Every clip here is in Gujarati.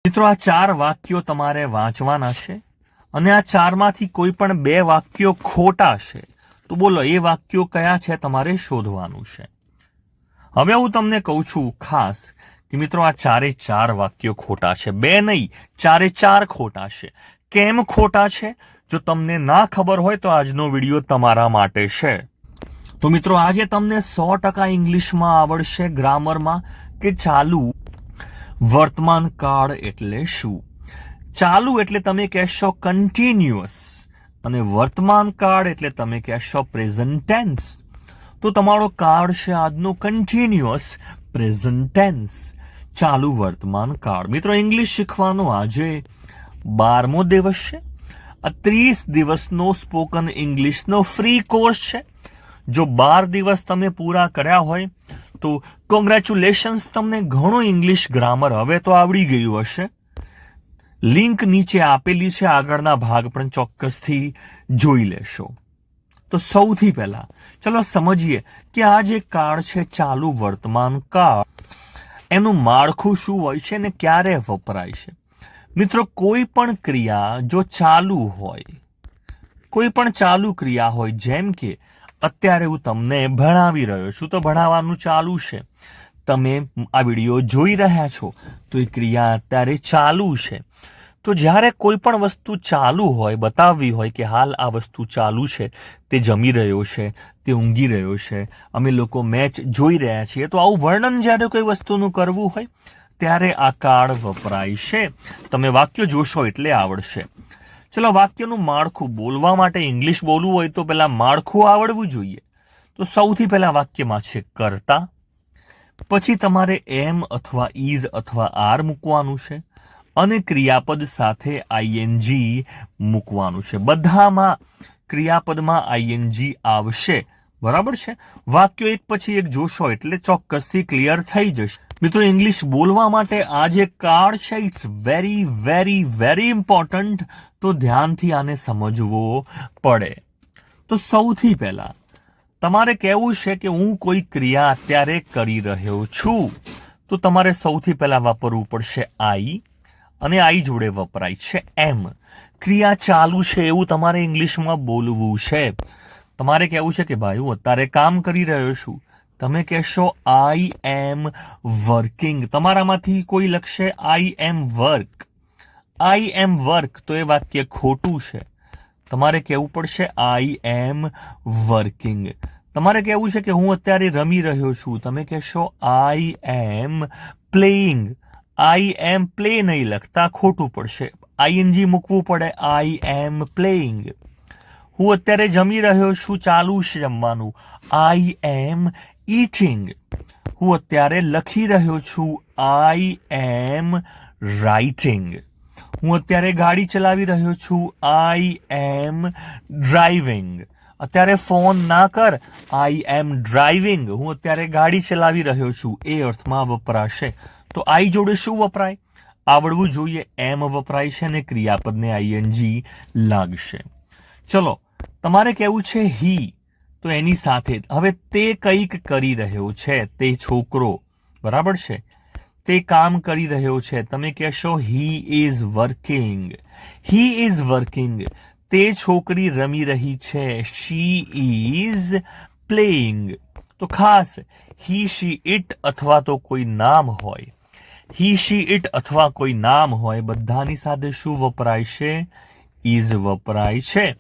મિત્રો આ ચાર વાક્યો તમારે વાંચવાના છે અને આ ચારમાંથી કોઈ પણ બે વાક્યો ખોટા છે તો બોલો એ વાક્યો કયા છે તમારે શોધવાનું છે. હવે હું તમને કહું છું ખાસ કે મિત્રો આ ચારે ચાર વાક્યો ખોટા છે, બે નહીં ચારે ચાર ખોટા છે. કેમ ખોટા છે? જો તમને ના ખબર હોય તો આજનો વિડીયો તમારા માટે છે. તો મિત્રો આજે તમને 100% ઇંગ્લિશમાં આવડશે ગ્રામરમાં કે ચાલુ વર્તમાન કાળ એટલે શું. ચાલુ એટલે તમે કહેશો કન્ટિન્યુઅસ અને વર્તમાન કાળ એટલે તમે કહેશો પ્રેઝન્ટ ટેન્સ. તો તમારો કાળ છે આજનો કન્ટિન્યુઅસ પ્રેઝન્ટ ટેન્સ, ચાલુ વર્તમાન કાળ. મિત્રો ઇંગ્લિશ શીખવાનો આજે 12મો દિવસ છે. આ 30 દિવસનો સ્પોકન ઇંગ્લિશનો ફ્રી કોર્સ છે. જો 12 દિવસ તમે પૂરા કર્યા હોય તો કોંગ્રેચ્યુલેશન્સ, તમને ઘણું ઇંગ્લિશ ગ્રામર હવે તો આવડી ગયું હશે. લિંક નીચે આપેલી છે, આગળના ભાગ પણ ચોક્કસથી જોઈ લેશો. તો સૌથી પહેલા ચલો સમજીએ કે આ જે કાળ છે ચાલુ વર્તમાન કાળ, એનું માળખું શું હોય છે ને ક્યારે વપરાય છે. મિત્રો કોઈ પણ ક્રિયા જો ચાલુ હોય, કોઈ પણ ચાલુ ક્રિયા હોય, જેમ કે અત્યારે હું તમને ભણાવી રહ્યો છું તો ભણાવવાનું ચાલુ છે, તમે આ વિડીયો જોઈ રહ્યા છો તો એ ક્રિયા અત્યારે ચાલુ છે. તો જ્યારે કોઈ પણ વસ્તુ ચાલુ હોય, બતાવવી હોય કે હાલ આ વસ્તુ ચાલુ છે, તે જમી રહ્યો છે, તે ઊંઘી રહ્યો છે, અમે લોકો મેચ જોઈ રહ્યા છીએ, તો આવું વર્ણન જ્યારે કોઈ વસ્તુનું કરવું હોય ત્યારે આ કાળ વપરાય છે. તમે વાક્ય જોશો એટલે આવડશે. ચલો વાક્યનું માળખું, બોલવા માટે ઇંગ્લિશ બોલવું હોય તો પહેલા માળખું આવડવું જોઈએ. તો સૌથી પહેલા વાક્યમાં છે કરતા, પછી તમારે એમ અથવા ઇઝ અથવા આર મૂકવાનું છે અને ક્રિયાપદ સાથે આઈએનજી મૂકવાનું છે. બધામાં ક્રિયાપદમાં આઈએનજી આવશે, બરાબર છે. વાક્યો એક પછી એક જોશો એટલે ચોક્કસથી ક્લિયર થઈ જશે. મિત્રો ઇંગ્લિશ બોલવા માટે આ જે કાળ છે it's very very very important, તો ધ્યાનથી આને સમજવો પડે. તો સૌથી પહેલા તમારે કહેવું છે કે હું કોઈ ક્રિયા અત્યારે કરી રહ્યો છું, તો તમારે સૌથી પહેલા વાપરવું પડશે આઈ, અને આઈ જોડે વપરાય છે એમ. ક્રિયા ચાલુ છે એવું તમારે ઇંગ્લિશમાં બોલવું છે. તમારે કહેવું છે કે ભાઈ હું અત્યારે કામ કરી રહ્યો છું, તમે કહેશો આઈ એમ વર્કિંગ. તમારામાંથી કોઈ લખશે આઈ એમ વર્ક, આઈ એમ વર્ક, તો એ વાક્ય ખોટું છે. તમારે કહેવું પડશે આઈ એમ વર્કિંગ. તમારે કહેવું છે કે હું અત્યારે રમી રહ્યો છું, તમે કહેશો આઈ એમ પ્લેઇંગ. આઈ એમ પ્લે નહીં લખતા, ખોટું પડશે, આઈએનજી મૂકવું પડે, આઈ એમ પ્લેઇંગ. હું અત્યારે જમી રહ્યો છું, ચાલુ છે જમવાનું, આઈ એમ ઈટિંગ. હું અત્યારે લખી રહ્યો છું, આઈ એમ રાઇટિંગ. હું અત્યારે ગાડી ચલાવી રહ્યો છું, આઈ એમ ડ્રાઇવિંગ. અત્યારે ફોન ના કર, આઈ એમ ડ્રાઇવિંગ. હું અત્યારે ગાડી ચલાવી રહ્યો છું, એ અર્થમાં વપરાશે. તો આઈ જોડે શું વપરાય આવડવું જોઈએ, એમ વપરાય છે ને ક્રિયાપદને આઈએનજી લાગશે. ચલો તમારે કહેવું છે હી, તો એની સાથે હવે તે કંઈક કરી રહ્યો છે, તે છોકરો, બરાબર છે, તે કામ કરી રહ્યો છે, તમે કહેશો he is working. He is working. તે છોકરી રમી રહી છે, શી ઇઝ પ્લેઇંગ. તો ખાસ હી શી ઇટ અથવા તો કોઈ નામ હોય, હી શી ઇટ અથવા કોઈ નામ હોય, બધાની સાથે શું વપરાય છે, ઇઝ વપરાય છે.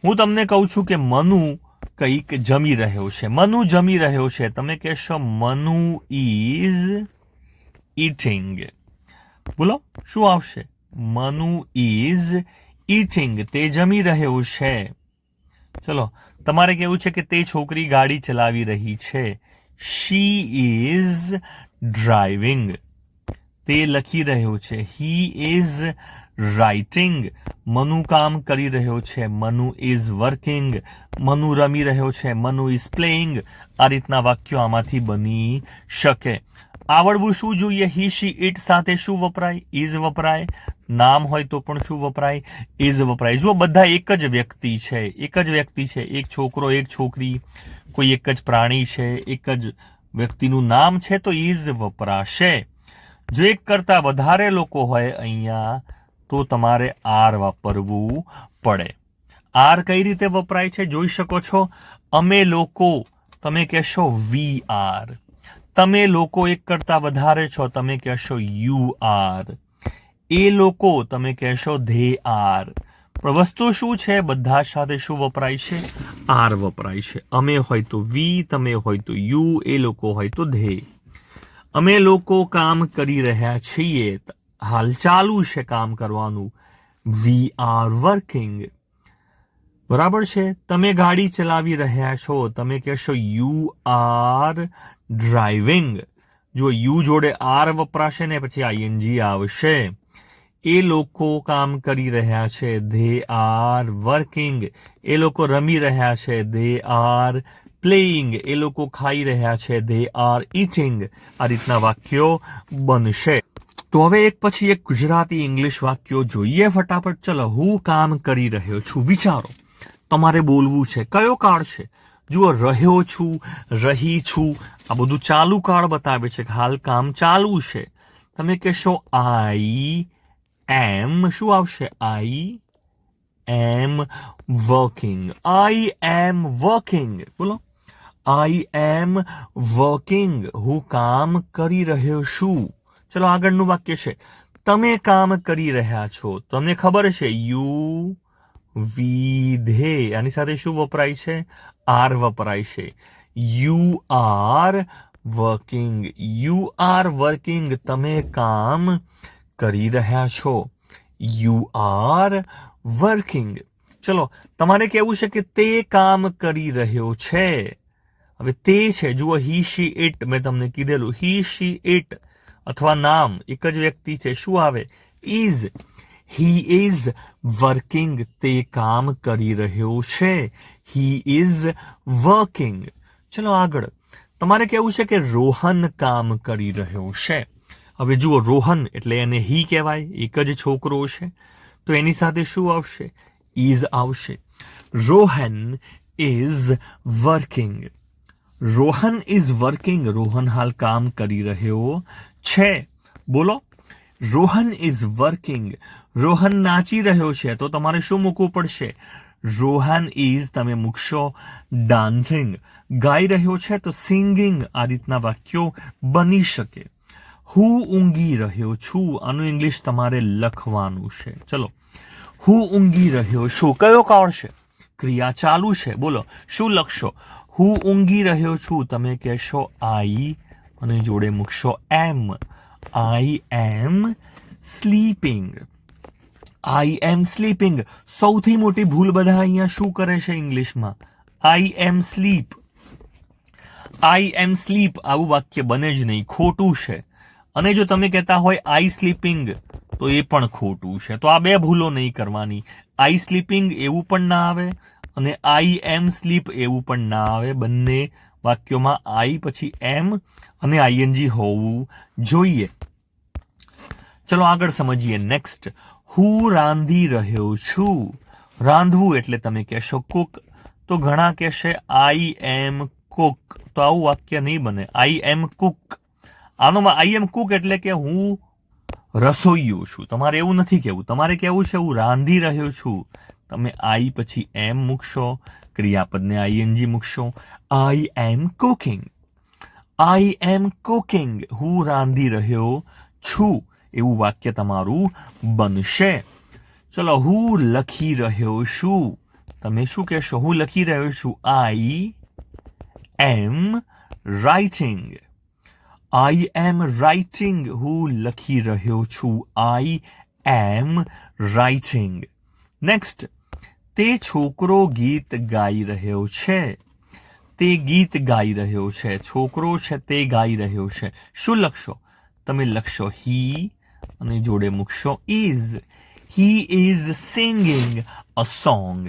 હું તમને કહું છું કે મનુ કંઈક જમી રહ્યો છે, મનુ જમી રહ્યો છે, તમે કહેશો મનુ ઇઝ ઈટિંગ. બોલો શું આવશે, મનુ ઇઝ ઈટિંગ. તે જમી રહ્યો છે. ચલો તમારે કેવું છે કે તે છોકરી ગાડી ચલાવી રહી છે, શી ઇઝ ડ્રાઇવિંગ. તે લખી રહ્યો છે, હી ઇઝ રાઇટિંગ. મનુ કામ કરી રહ્યો છે, મનુ ઇઝ વર્કિંગ. મનુ રમી રહ્યો છે, મનુ ઇઝ પ્લેઇંગ. આ રીતના વાક્યો આમાંથી બની શકે. આવડવું શું જોઈએ, હી શી ઇટ સાથે શું વપરાય, ઇઝ વપરાય. નામ હોય તો પણ શું વપરાય, ઇઝ વપરાય. જુઓ બધા એક જ વ્યક્તિ છે, એક જ વ્યક્તિ છે, એક છોકરો એક છોકરી, કોઈ એક જ પ્રાણી છે, એક જ વ્યક્તિનું નામ છે, તો ઇઝ વપરાશે. જો એક કરતા વધારે લોકો હોય અહીંયા તો તમારે આર વાપરવું પડે. આર કઈ રીતે વપરાય છે જોઈ શકો છો. અમે લોકો, તમે કહેશો વી આર. તમે લોકો એક કરતા વધારે છો, તમે કહેશો યુ આર. એ લોકો, તમે કહેશો ધે આર. પણ વસ્તુ શું છે, બધા સાથે શું વપરાય છે? આર વપરાય છે. અમે હોય તો વી, તમે હોય તો યુ, એ લોકો હોય તો ધે. અમે લોકો કામ કરી રહ્યા છીએ, હાલ ચાલુ છે કામ કરવાનું. We are working. બરાબર છે. તમે ગાડી ચલાવી રહ્યા છો, તમે કહેશો યુ આર ડ્રાઇવિંગ. જો યુ જોડે આર વપરાશે ને પછી આઈએનજી આવશે. એ લોકો કામ કરી રહ્યા છે, ધે આર વર્કિંગ. એ લોકો રમી રહ્યા છે, ધે આર પ્લેઇંગ. એ લોકો ખાઈ રહ્યા છે, ધે આર ઇટિંગ. આ રીતના વાક્યો બનશે. તો હવે એક પછી એક ગુજરાતી ઇંગ્લિશ વાક્યો જોઈએ ફટાફટ. ચલો, હું કામ કરી રહ્યો છું. વિચારો, તમારે બોલવું છે. કયો કાળ છે? જુઓ, રહ્યો છું, રહી છું, આ બધું ચાલુ કાળ બતાવે છે કે હાલ કામ ચાલુ છે. તમે કહેશો આઈ એમ. શું આવશે? I am working. I am working. બોલો, આઈ એમ વર્કિંગ. હું કામ કરી રહ્યો છું. ચલો, આગળનું વાક્ય છે, તમે કામ કરી રહ્યા છો. તમને ખબર છે, યુ વિધે. આની સાથે શું વપરાય છે? આર વપરાય છે. You are working. You are working. તમે કામ કરી રહ્યા છો. You are working. ચલો, તમારે કહેવું છે કે તે કામ કરી રહ્યો છે. હવે તે છે, જુઓ, હી શી ઇટ. મેં તમને કીધેલું, હી શી ઇટ અથવા નામ એક જ વ્યક્તિ છે. શું આવે? ઇઝ. He is working. તે કામ કરી રહ્યો છે. He is working. ચલો આગળ. તમારે કહેવું છે કે રોહન કામ કરી રહ્યો છે. હવે જુઓ, રોહન એટલે એને હી કહેવાય, એક જ છોકરો છે. તો એની સાથે શું આવશે? ઇઝ આવશે. Rohan is working. Rohan is working. Rohan હાલ કામ કરી રહ્યો છે. બોલો, રોહન ઇઝ વર્કિંગ. રોહન નાચી રહ્યો છે, તો તમારે શું મૂકવું પડશે? રોહન ઇઝ તમે મૂકશો ડાન્સિંગ. ગાઈ રહ્યો છે તો સિંગિંગ. આ રીતના વાક્યો બની શકે. હું ઊંઘી રહ્યો છું. આનું ઇંગ્લિશ તમારે લખવાનું છે. ચલો, હું ઊંઘી રહ્યો છું. કયો કાળ છે? ક્રિયા ચાલુ છે. બોલો, શું લખશો? હું ઊંઘી રહ્યો છું. તમે કહેશો આઈ અને જોડે મૂકશો એમ. આઈ એમ સ્લીપિંગ. આઈ એમ સ્લીપિંગ. સૌથી મોટી ભૂલ બધા અહીંયા શું કરે છે ઇંગ્લિશમાં? આઈ એમ સ્લીપ. આઈ એમ સ્લીપ આવું વાક્ય બને જ નહીં, ખોટું છે. અને જો તમે કહેતા હોય આઈ સ્લીપિંગ તો એ પણ ખોટું છે. તો આ બે ભૂલો નહીં કરવાની. આઈ સ્લીપિંગ એવું પણ ના આવે અને આઈ એમ સ્લીપ એવું પણ ના આવે. બંને વાક્યોમાં આઈ પછી એમ અને આઈએનજી હોવું જોઈએ. ચલો આગળ સમજીએ. નેક્સ્ટ, હું રાંધી રહ્યો છું. રાંધવું એટલે તમે કહેશો કુક. તો ઘણા કહેશે આઈ એમ કુક. તો આવું વાક્ય નહીં બને. આઈ એમ કુક. આનો આઈ એમ કુક એટલે કે હું રસોઈયો છું. તમારે એવું નથી કહેવું. તમારે કહેવું છે હું રાંધી રહ્યો છું. તમે આઈ પછી એમ મૂકશો, ક્રિયાપદને આઈએનજી મૂકશો. આઈ એમ કુકિંગ. આઈ એમ કુકિંગ. હું રાંધી રહ્યો છું. એવું વાક્ય તમારું બનશે. ચલો, હું લખી રહ્યો છું. તમે શું કહેશો? હું લખી રહ્યો છું. I am writing. I am writing. હું લખી રહ્યો છું. I am writing. નેક્સ્ટ, તે છોકરો ગીત ગાઈ રહ્યો છે. તે ગીત ગાઈ રહ્યો છે. છોકરો છે તે ગાઈ રહ્યો છે. શું લખશો? તમે લખશો હી અને જોડે મૂકશો is. He is singing a song.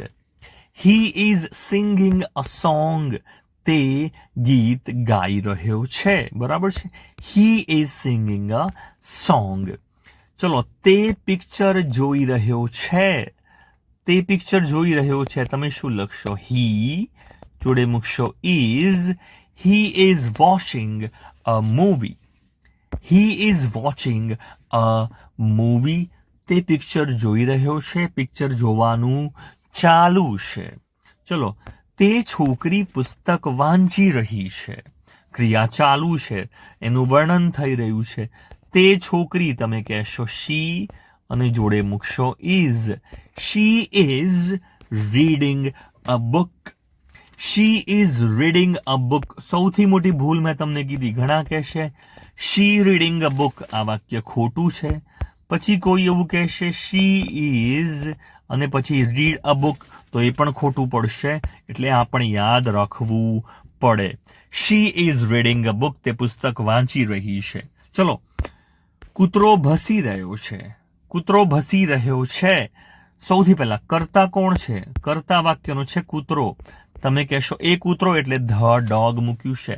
He is singing a song. તે ગીત ગાઈ રહ્યો છે. બરાબર છે. He is singing a song. ચલો, તે પિક્ચર જોઈ રહ્યો છે. તે પિક્ચર જોઈ રહ્યો છે. તમે શું લખશો? હી જોડે મૂકશો is. He is watching a movie. He is watching a movie. તે પિક્ચર જોઈ રહ્યો છે, પિક્ચર જોવાનું ચાલુ છે. ચલો, તે છોકરી પુસ્તક વાંચી રહી છે. ક્રિયા ચાલુ છે, એનું વર્ણન થઈ રહ્યું છે. તે છોકરી તમે કહેશો શી અને જોડે મૂકશો is. She is reading a book. She is reading a book. સૌથી મોટી ભૂલ મેં તમને કીધી. ઘણા કહેશે શી રીડિંગ અ બુક. આ વાક્ય ખોટું છે. પછી કોઈ એવું કહેશે શી ઇઝ અને પછી રીડ અ બુક, તો એ પણ ખોટું પડશે. એટલે આ પણ યાદ રાખવું પડે. She is reading a book. તે પુસ્તક વાંચી રહી છે. ચલો, કૂતરો ભસી રહ્યો છે. કૂતરો ભસી રહ્યો છે. સૌથી પહેલા કર્તા કોણ છે? કર્તા વાક્યનો છે કૂતરો. તમે કહેશો એ કૂતરો એટલે ધ ડોગ મૂક્યું છે.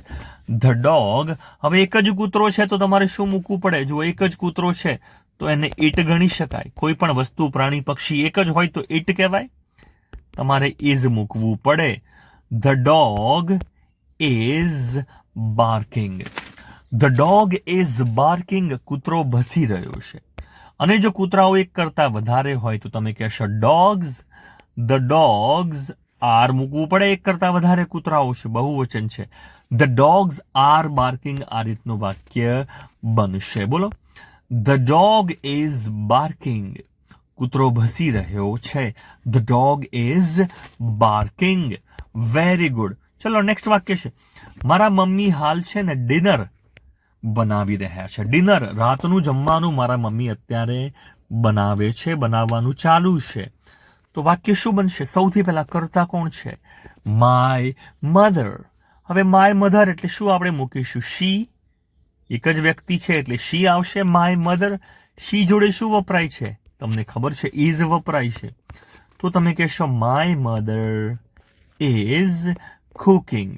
The dog. હવે એક જ કૂતરો છે તો તમારે શું મૂકવું પડે? જો એક જ કૂતરો છે તો એને ઇટ ગણી શકાય. કોઈ પણ વસ્તુ, પ્રાણી, પક્ષી એક જ હોય તો ઇટ કહેવાય. તમારે ઇઝ મૂકવું પડે. The dog is barking. The dog is barking. કૂતરો ભસી રહ્યો છે. અને જો કૂતરાઓ એક કરતા વધારે હોય તો તમે કહેશો ડોગ્સ. ધ ડોગ્સ આર મૂકવું પડે. એક કરતા વધારે કૂતરાઓ છે, બહુવચન છે. The dogs are barking. આ રીતનું વાક્ય બનશે. બોલો, ધ ડોગ ઇઝ બાર્કિંગ. કૂતરો ભસી રહ્યો છે. The dog is barking. Very good. ચલો, નેક્સ્ટ વાક્ય છે મારા મમ્મી હાલ છે ને ડિનર બનાવી રહ્યા છે. ડિનર, રાતનું જમવાનું મારા મમ્મી અત્યારે બનાવે છે, બનાવવાનું ચાલુ છે. તો વાક્ય શું બનશે? સૌથી પહેલા કર્તા કોણ છે? My mother. હવે માય મધર એટલે શું આપણે મૂકીશું? શી. એક જ વ્યક્તિ છે એટલે શી આવશે. My mother. શી જોડે શું વપરાય છે? તમને ખબર છે, ઇઝ વપરાય છે. તો તમે કહેશો my mother is cooking.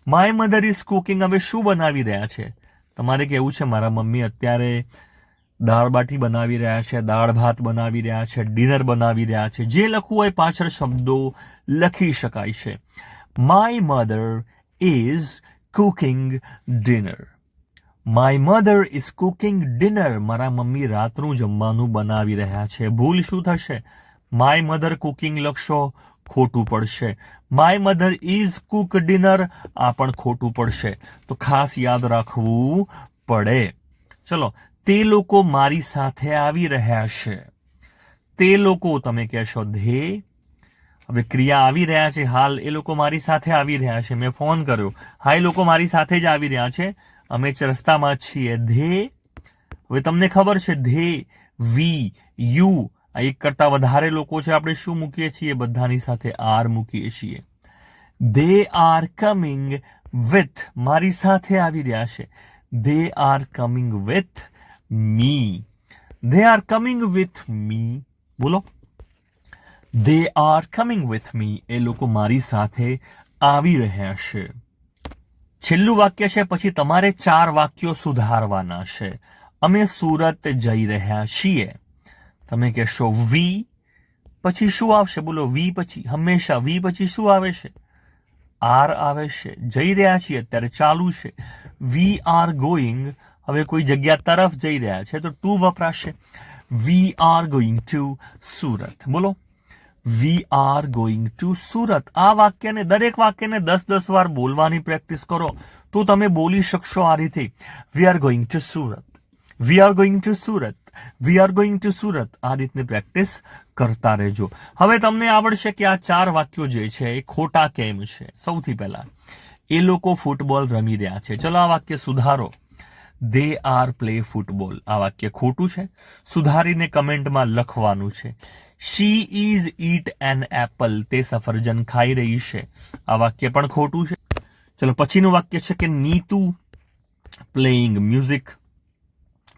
My mother is cooking. હવે શું બનાવી રહ્યા છે? તમારે કહેવું છે મારા મમ્મી અત્યારે દાળ બાટી બનાવી રહ્યા છે, દાળ ભાત બનાવી રહ્યા છે, ડિનર બનાવી રહ્યા છે. જે લખવું હોય પાછળ શબ્દો લખી શકાય છે. My mother is cooking dinner. My mother is cooking dinner. મારા મમ્મી રાતનું જમવાનું બનાવી રહ્યા છે. ભૂલ શું થશે? માય મધર કુકિંગ લખશો, ખોટું પડશે. My mother is Cook dinner, આ પણ ખોટું પડશે. તો ખાસ યાદ રાખવું પડે. ચલો, તે લોકો મારી સાથે આવી રહ્યા છે. તે લોકો તમે કહેશો ધે. હવે ક્રિયા આવી રહ્યા છે હાલ. એ લોકો મારી સાથે આવી રહ્યા છે. મેં ફોન કર્યો, હા એ લોકો મારી સાથે જ આવી રહ્યા છે, અમે રસ્તામાં છીએ. ધે. હવે તમને ખબર છે ધે, વી, યુ, આ એક કરતા વધારે લોકો છે, આપણે શું મૂકીએ છીએ? બધાની સાથે આર મૂકીએ છીએ. They are coming with. મારી સાથે આવી રહ્યા છે. They are coming with me. They are coming with me. બોલો, they are coming with me. એ લોકો મારી સાથે આવી રહ્યા છે. છેલ્લું વાક્ય છે, પછી તમારે 4 વાક્યો સુધારવાના છે. અમે સુરત જઈ રહ્યા છીએ. તમે કહેશો વી. પછી શું આવશે? બોલો, વી પછી હંમેશા વી પછી શું આવે છે? આર આવે છે. જઈ રહ્યા છીએ અત્યારે ચાલુ છે. વી આર ગોઈંગ. હવે કોઈ જગ્યા તરફ જઈ રહ્યા છે તો ટુ વપરાશે. We are going to Surat. બોલો, we are going to Surat. આ વાક્યને, દરેક વાક્યને 10-10 વાર બોલવાની પ્રેક્ટિસ કરો તો તમે બોલી શકશો આ રીતે. વી are going to Surat. V are going to Surat. V are going to Surat. આ રીતની પ્રેક્ટિસ કરતા રહેજો. હવે તમને આવડશે કે આ 4 વાક્યો જે છે એ ખોટા કેમ છે. સૌથી પહેલા, એ લોકો ફૂટબોલ રમી રહ્યા છે. ચલો, આ વાક્ય સુધારો. They are play football. આ વાક્ય ખોટું છે. સુધારીને કમેન્ટમાં લખવાનું છે. She is eat an apple. તે સફરજન ખાઈ રહી છે. આ વાક્ય પણ ખોટું છે. ચલો, પછીનું વાક્ય છે કે નીતુ પ્લેઇંગ મ્યુઝિક.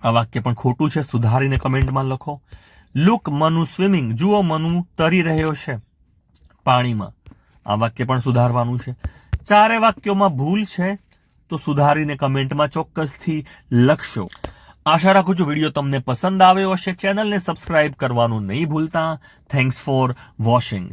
આ વાક્ય પણ ખોટું છે. સુધારીને કમેન્ટમાં લખો. Look Manu swimming. જુઓ, મનુ તરી રહ્યો છે પાણીમાં. આ વાક્ય પણ સુધારવાનું છે. 4 વાક્યોમાં ભૂલ છે તો સુધારીને કમેન્ટમાં ચોક્કસથી લખશો. આશા રાખું છું વિડીયો તમને પસંદ આવ્યો હશે. ચેનલને સબસ્ક્રાઇબ કરવાનું નહીં ભૂલતા. Thanks for watching.